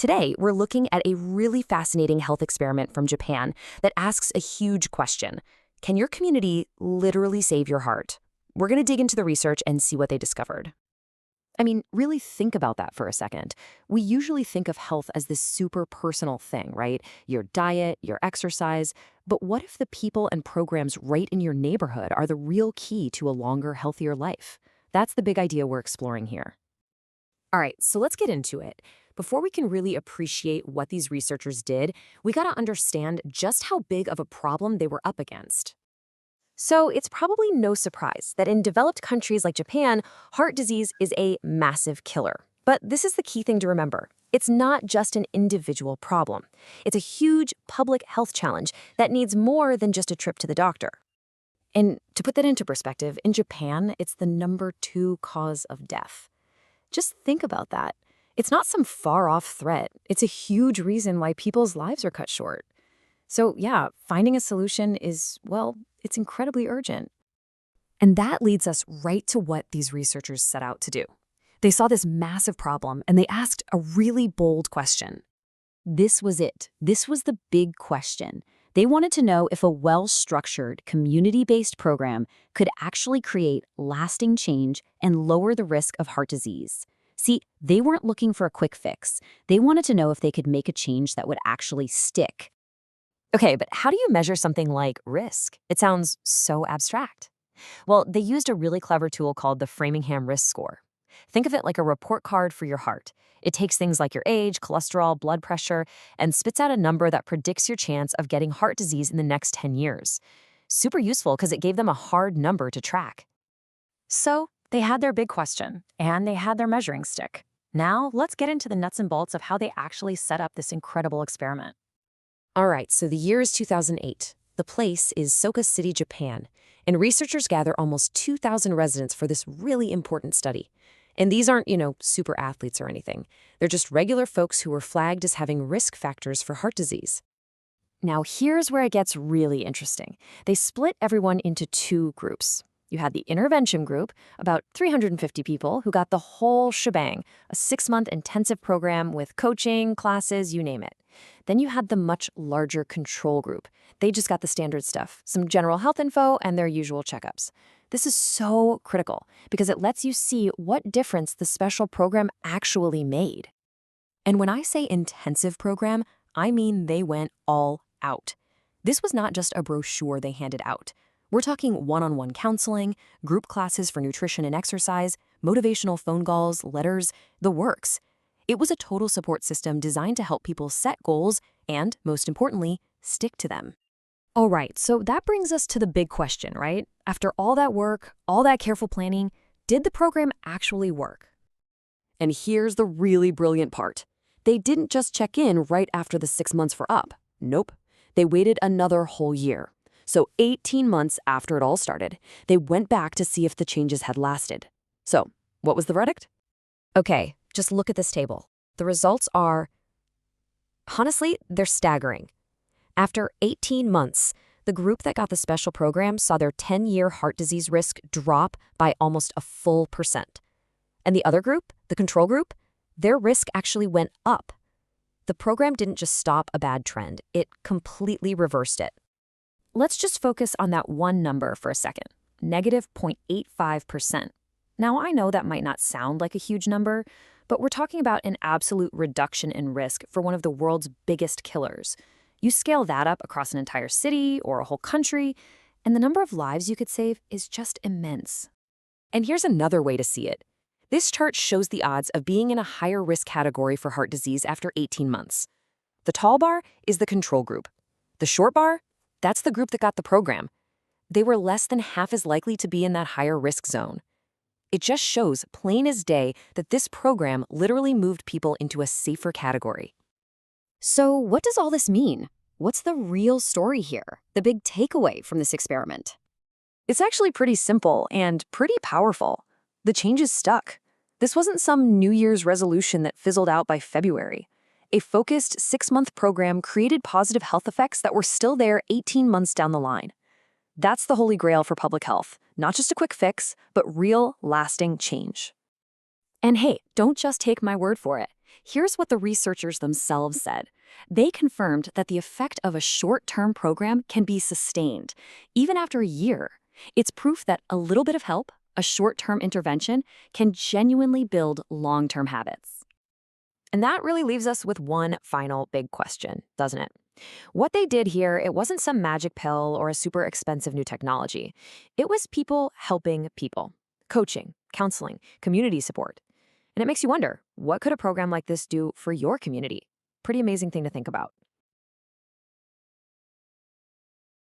Today, we're looking at a really fascinating health experiment from Japan that asks a huge question. Can your community literally save your heart? We're going to dig into the research and see what they discovered. I mean, really think about that for a second. We usually think of health as this super personal thing, right? Your diet, your exercise. But what if the people and programs right in your neighborhood are the real key to a longer, healthier life? That's the big idea we're exploring here. All right, so let's get into it. Before we can really appreciate what these researchers did, we got to understand just how big of a problem they were up against. So it's probably no surprise that in developed countries like Japan, heart disease is a massive killer. But this is the key thing to remember. It's not just an individual problem. It's a huge public health challenge that needs more than just a trip to the doctor. And to put that into perspective, in Japan, it's the #2 cause of death. Just think about that. It's not some far-off threat. It's a huge reason why people's lives are cut short. So yeah, finding a solution is, well, it's incredibly urgent. And that leads us right to what these researchers set out to do. They saw this massive problem and they asked a really bold question. This was it. This was the big question. They wanted to know if a well-structured, community-based program could actually create lasting change and lower the risk of heart disease. See, they weren't looking for a quick fix. They wanted to know if they could make a change that would actually stick. Okay, but how do you measure something like risk? It sounds so abstract. Well, they used a really clever tool called the Framingham risk score. Think of it like a report card for your heart. It takes things like your age, cholesterol, blood pressure, and spits out a number that predicts your chance of getting heart disease in the next 10 years. Super useful because it gave them a hard number to track. So they had their big question, and they had their measuring stick. Now, let's get into the nuts and bolts of how they actually set up this incredible experiment. All right, so the year is 2008. The place is Soka City, Japan, and researchers gather almost 2,000 residents for this really important study. And these aren't, super athletes or anything. They're just regular folks who were flagged as having risk factors for heart disease. Now, here's where it gets really interesting. They split everyone into 2 groups. You had the intervention group, about 350 people who got the whole shebang, a 6-month intensive program with coaching, classes, you name it. Then you had the much larger control group. They just got the standard stuff, some general health info and their usual checkups. This is so critical because it lets you see what difference the special program actually made. And when I say intensive program, I mean they went all out. This was not just a brochure they handed out. We're talking one-on-one counseling, group classes for nutrition and exercise, motivational phone calls, letters, the works. It was a total support system designed to help people set goals and, most importantly, stick to them. All right, so that brings us to the big question, right? After all that work, all that careful planning, did the program actually work? And here's the really brilliant part. They didn't just check in right after the 6 months were up. Nope. They waited another whole year. So 18 months after it all started, they went back to see if the changes had lasted. So, what was the verdict? Okay, just look at this table. The results are, honestly, they're staggering. After 18 months, the group that got the special program saw their 10-year heart disease risk drop by almost a full percent. And the other group, the control group, their risk actually went up. The program didn't just stop a bad trend, it completely reversed it. Let's just focus on that one number for a second, -0.85%. Now, I know that might not sound like a huge number, but we're talking about an absolute reduction in risk for one of the world's biggest killers. You scale that up across an entire city or a whole country, and the number of lives you could save is just immense. And here's another way to see it. This chart shows the odds of being in a higher risk category for heart disease after 18 months. The tall bar is the control group. The short bar, that's the group that got the program. They were less than half as likely to be in that higher risk zone. It just shows, plain as day, that this program literally moved people into a safer category. So what does all this mean? What's the real story here? The big takeaway from this experiment? It's actually pretty simple and pretty powerful. The changes stuck. This wasn't some New Year's resolution that fizzled out by February. A focused 6-month program created positive health effects that were still there 18 months down the line. That's the holy grail for public health. Not just a quick fix, but real, lasting change. And hey, don't just take my word for it. Here's what the researchers themselves said. They confirmed that the effect of a short-term program can be sustained, even after a year. It's proof that a little bit of help, a short-term intervention, can genuinely build long-term habits. And that really leaves us with one final big question, doesn't it? What they did here, it wasn't some magic pill or a super expensive new technology. It was people helping people, coaching, counseling, community support. And it makes you wonder, what could a program like this do for your community? Pretty amazing thing to think about.